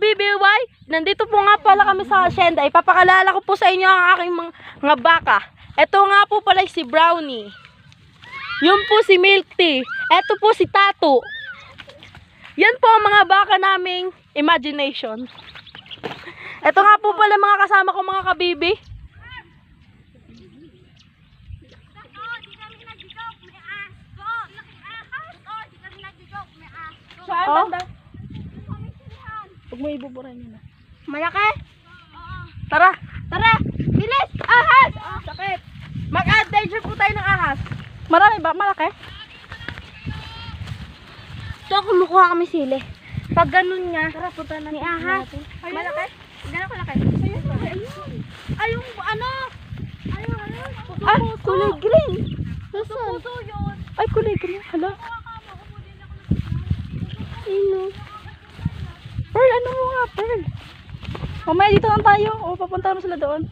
BBY, nandito po nga pala kami sa asyenda. Ipapakalala ko po sa inyo ang aking mga baka. Ito nga po pala si Brownie. Yun po si Milk Tea. Ito po si Tato. Yan po ang mga baka naming imagination. Ito nga po pala mga kasama ko mga kabibi. Oh. Huwag mo ibuburan yun na. Malaki? Tara! Tara! Bilis! Ahas! Sakit! Mag-adventure po tayo ng ahas. Marami ba? Malaki? Ito, kumukuha kami sili. Pag ganun nga, Tara, punta na ni ahas. Ayun. Malaki? Gano'n kalaki? Ayun. Ayun. Ay, yung ano? Ayun. Ah, kulay green. Puso yun. Ay, kulay green. Hala. Sino? Pearl, ano mo nga, Pearl? Mamaya dito lang tayo. O, papunta mo sila doon.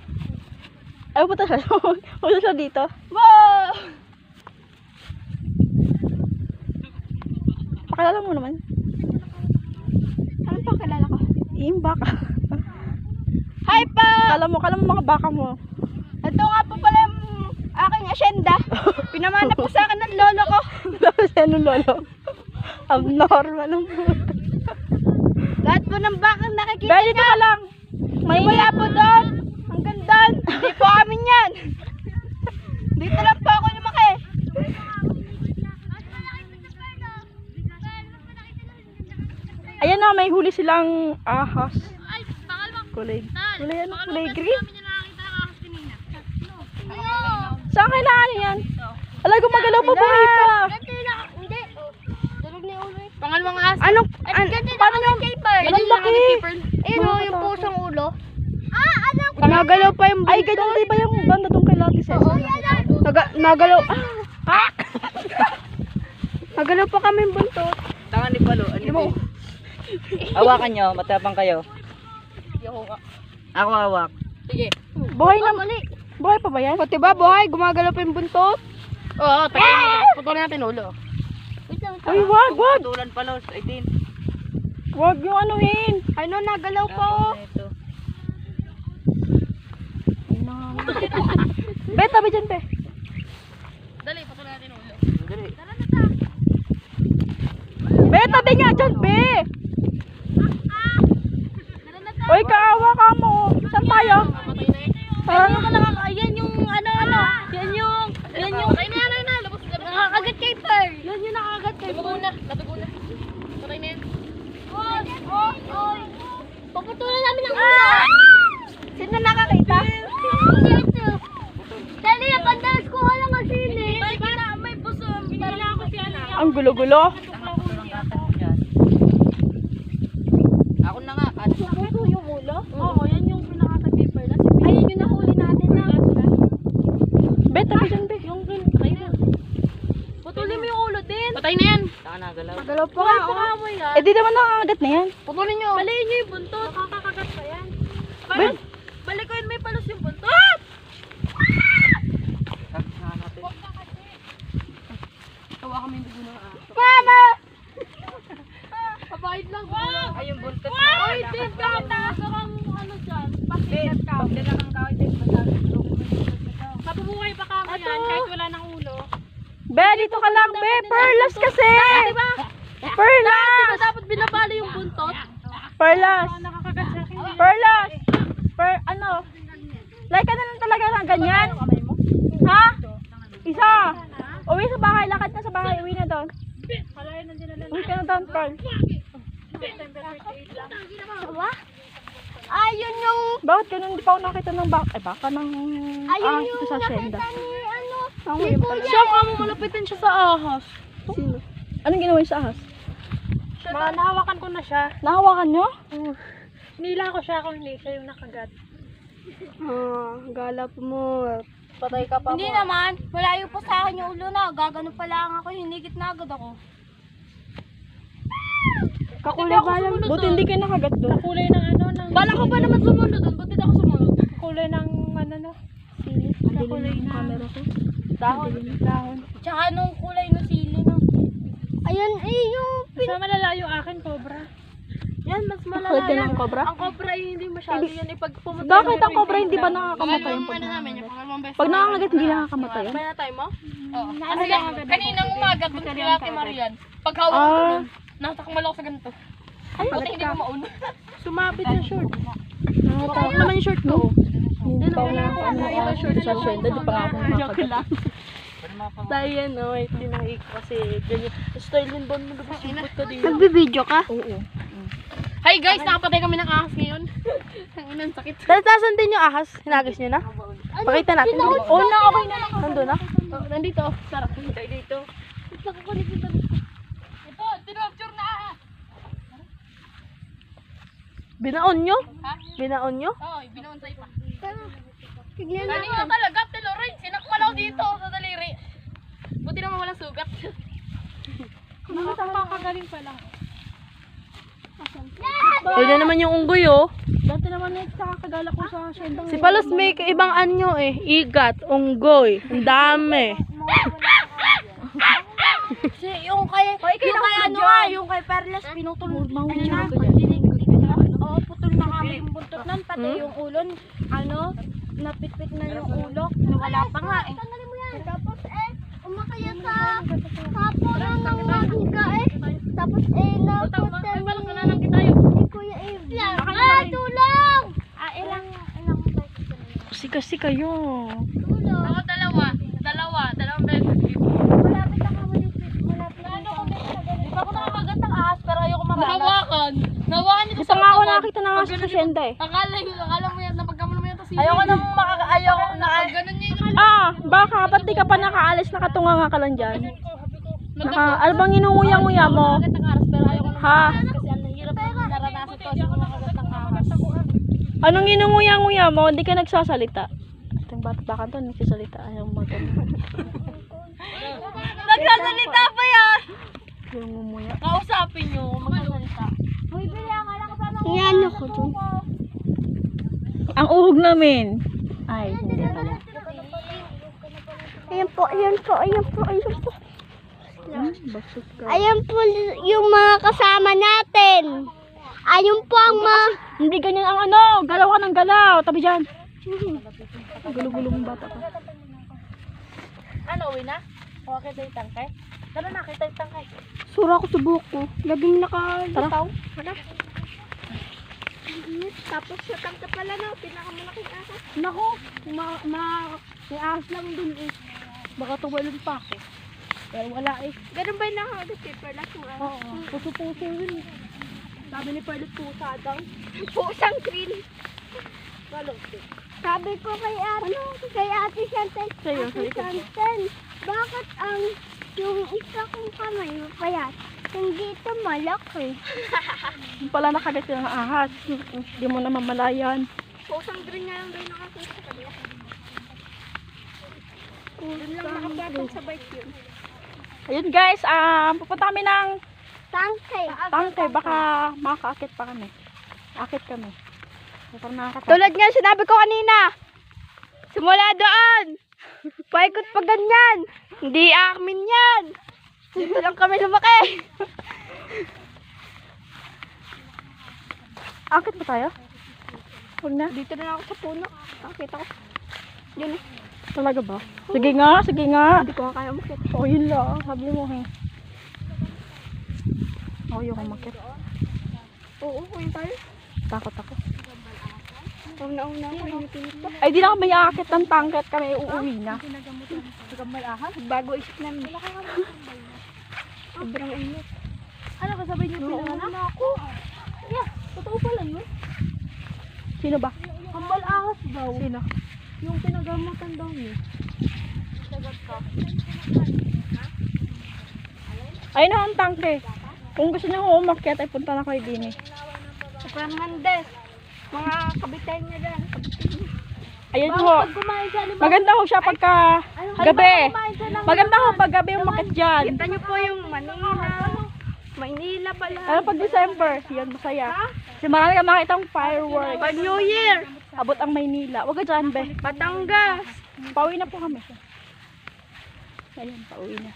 Ay, pupunta sila doon. Pupunta sila dito. Wow! Pakilala mo naman. Ano pa kilala ko? Yung baka. Hi pa! Kala mo mga baka mo. Ito nga po pala yung aking asyenda. Pinamana po sa akin ng lolo ko. Tapos ano lolo? Abnormal ang puto. Lahat po ng bakang nakikita Dahil dito ka lang. May mula po doon. Hanggang doon. Hindi po amin yan. Dito lang po ako lumaki. Ayan na, may huli silang ahas. Kulay. Kulay ano? Kulay green? Saan kailangan yan? Alay, gumagalaw pa buhay pa. Hindi. Tulog ni ulo. Pangalawang ahas. Anong, paano yung paper? Ang laki. Ayun o, yung pusong ulo. Alam ko. Nagalaw pa yung Ay, ganyan di ba yung banda tong kay Lati Cesar? Nagalaw. Nagalaw pa kami yung buntot. Tangan ni Palo. Ano mo? Hawakan nyo. Matapang kayo. Ako hawak. Sige. Buhay na. Buhay pa ba yan? Pati ba, buhay? Gumagalaw pa yung buntot? Oo, putulin natin ulo. Uy, wag. Putulan Palo. 18. Wag yung anuhin. Ano, nagalaw pa oh. Ito. Be, tabi dyan, be. Dali, putulan natin ulo. Dali. Be, tabi nga dyan, be. Uy, kaawa ka mo. Saan tayo? Yan yung ano. Yan yung. Patay na yan, na. Lubos na. Nakakagat kay Per. Yan yung nakakagat kay Labago na. Labago na. Patay na yan. Paputulan namin ang ulo. Sino nakakita? Dali yung pandas ko lang ang sili. May puso. Binila ako si ano. Ang gulo-gulo. Ako na nga. Ano? Puso yung ulo? Oo, yan yung pinaka-paper. Ayun yung nahuli natin na. Be, tabi dyan, be. Patay na. Putulin mo yung ulo din. Patay na yan. Tangan na, galaw. Magalaw pa nga. Pakaway yan. Eh, di naman nakakagat na yan. Putulin nyo. Baliin nyo yung buntot. Nakakagat pa yan. Ano? Be, balikoin mo yung palos yung buntot. Tangan natin. Tawa kami yung dugo ng aso. Mama! Kabahid lang. Ay, yung buntot na. Ay, din ka. Taas kang ano dyan. Pasikat ka. Dala kang kawin din. Mabubuhay pa kamo yan kahit wala ng ulo. Be, dito ka lang, be. Perlas kasi. Diba? Perlas. Diba dapat binabali yung buntot? Perlas. Nakakagat sa akin. Perlas. Ano? Like ka na lang talaga ng ganyan? Ha? Isa. Uwi sa bahay. Lakad ka sa bahay. Uwi na doon. Uwi ka na doon, Pearl. Sawa? Ayun yung... Bakit ganun? Hindi pa ako nakita ng baka. Ay, baka ng... Ayun ito yung sa nakita asyenda. ni ano. Ang Si weird Kuya. pala. Siya mo malapitin siya sa ahas. Sino? Anong ginawa niya sa ahas? Nahawakan ko na siya. Nahawakan niyo? Nila ko siya kung hindi siya yung nakagat. Gala po mo. Patay ka pa Hindi mo. naman. Malayo po sa akin yung ulo na. Gagano pa lang ako. Hinigit na agad ako. Kakulay ba lang? Buti hindi kayo nakagat doon. Kulay ng ano, ng... Bala ko pa naman sumunod doon. Ba't hindi ako sumunod? Kulay ng ano no? Sili. Kulay ng... Camera ko. Dahon. Tsaka nung kulay ng sili no. Ayun, yung Sa malala yung akin, cobra. Yan, mas malala Kulit din yan. ang cobra? Ang cobra ay hindi masyado yan. Pag pumunta Bakit ang cobra hindi ba nakakamatay yung pag nangangagat? Pag nangangagat hindi nakakamatay yun? Pinatay mo? Oo. Kasi kaninang umaga, doon kila Ate Marian. Paghawak ko Ah. nun, natakmal ako sa ganito. Buti hindi ko mauna. Sumabit sa short. Nakakatakot naman yung short ko. Hindi pa ako nakakaano short sa short. Hindi pa nga ako nakakagat. Dahil yan, no, wait, tinangik kasi ganyan. Style din ba mo lubos yung puto dito? Nagbibideo ka? Oo. Hi guys, nakapatay kami ng ahas ngayon. Ang inang sakit. Dahil tasan din yung ahas, hinagis nyo na? Pakita natin. Oo na, okay na. Nandun na? Oh, nandito. Sarap. Tayo dito. Ito, tinopture na ahas. Binaon nyo? Ha? Binaon nyo? Oo, binuon sa ipa. Kanina talaga, Telorin. Sinakmal ako dito sa daliri. Buti naman walang sugat. Nakakagaling pa lang. Pwede naman yung unggoy, oh. Dati naman nakakagala ko sa shendang. Si Palos may ibang anyo eh. Igat, unggoy, ang dami. Yung kay ano nga, yung kay Perles, pinutol. Oo, putol na kami yung buntot nun, pati yung ulon, ano, napitpit na yung ulo, wala pa nga eh. Tapos umakaya sa kapuran ng magiga Tapos naputan ni Kuya Eve. Tulong! Ilang Kasi kayo. tulong. Ako dalawang beses. Malapit ang kami malapit. Di ba ako nakakagat ng ahas pero ayoko Nahawakan Di nito pa nga ako nakakita ng ahas sa shenda eh. Akala mo yan, napagkamalo mo yan to Ayoko na ganun niya yung Baka, ba't di ka pa nakaalis, nakatunga nga ka lang dyan? Ano bang inunguya-nguya mo? Ha? Anong inunguya-nguya mo? Hindi ka nagsasalita. Itong bata to, nagsasalita. Ayaw mo Nagsasalita pa yan! yung ngumuya. Kausapin nyo, magsasalita. Yan ako dun. Ang uhog namin. Ay, hindi pala. Ayan po, ayan po, ayan po, ayan po. Bastos ka. Ayan po yung mga kasama natin. Ayun po ang Hindi ganyan ang ano. Galaw ka ng galaw. Tabi dyan. Gulo-gulo mong bata ka. Ano, uwi na? Okay tayo tangkay? Tara na, kita yung tangkay. Sura ko sa buhok ko. Laging nakalitaw. Tapos sa tangka pala na, pinakamalaking ahas. Nako, may ahas lang dun eh. Baka tumalon pa ako. Pero wala eh. Ganun ba yung nakakalip paper lang kung ano? Oo, puso-puso yun eh. Sabi ni Perlet pusa daw. Pusang green. Sabi ko kay ate Chantel, Sa'yo, ate sa likod ko. Chantel, bakit yung isa kong kamay mapayat? Hindi ito malaki. Yung pala nakagat yung ahas. Hindi mo na mamalayan. Pusang green nga lang daw nakakita sa kabila. Doon lang nakapatong sa bike yun. Ayun guys, pupunta kami ng Tangkay. tangkay. Baka makakaakit pa kami. Akit kami. Baka nakakatakot. Tulad nga sinabi ko kanina. Simula doon. Paikot pa ganyan. Hindi amin yan. Dito lang kami lumaki. Akit ba tayo? Huwag na. Dito na ako sa puno. Nakita ko. Yun eh. Talaga ba? Sige nga, sige nga. Hindi ko kaya makita. Oh, yun lang. Sabi mo eh. Oh, yung umakit. Oo, kuya tayo. Takot ako. Una-una ako yung pinito. Ay, di na kami aakit ng tangkat. Kami uuwi na. Bago isip namin. Sobrang init. Ano ka sabay niyo pinanganak? Ako. Yeah, totoo pala yun. Sino ba? Kambal ahas daw. Sino? Yung pinagamutan daw niyo. Ayun na ang tangke. Kung gusto niyo ko umakyat ay punta na kayo din eh. Sa Fernandez. Mga kabitay niya dyan. Ayun ho. Maganda ho siya pagka gabi. Maganda ho pag gabi umakyat dyan. Kita niyo po yung Manila. Maynila pala. Pero pag December, yun masaya. Kasi marami ka makitang fireworks. Pag New Year. Abot ang Maynila. Huwag ka dyan, be. Batangas. Pauwi na po kami. Ayun, pauwi na.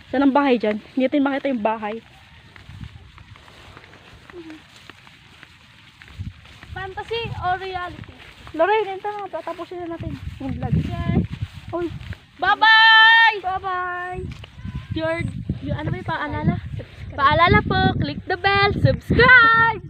Saan ang bahay dyan? Hindi natin makita yung bahay. Fantasy or reality? Lorraine, ito na. Tapusin na natin yung vlog. Uy. Bye-bye! Bye-bye. Yung ano ba yung paalala? Paalala po, click the bell, subscribe!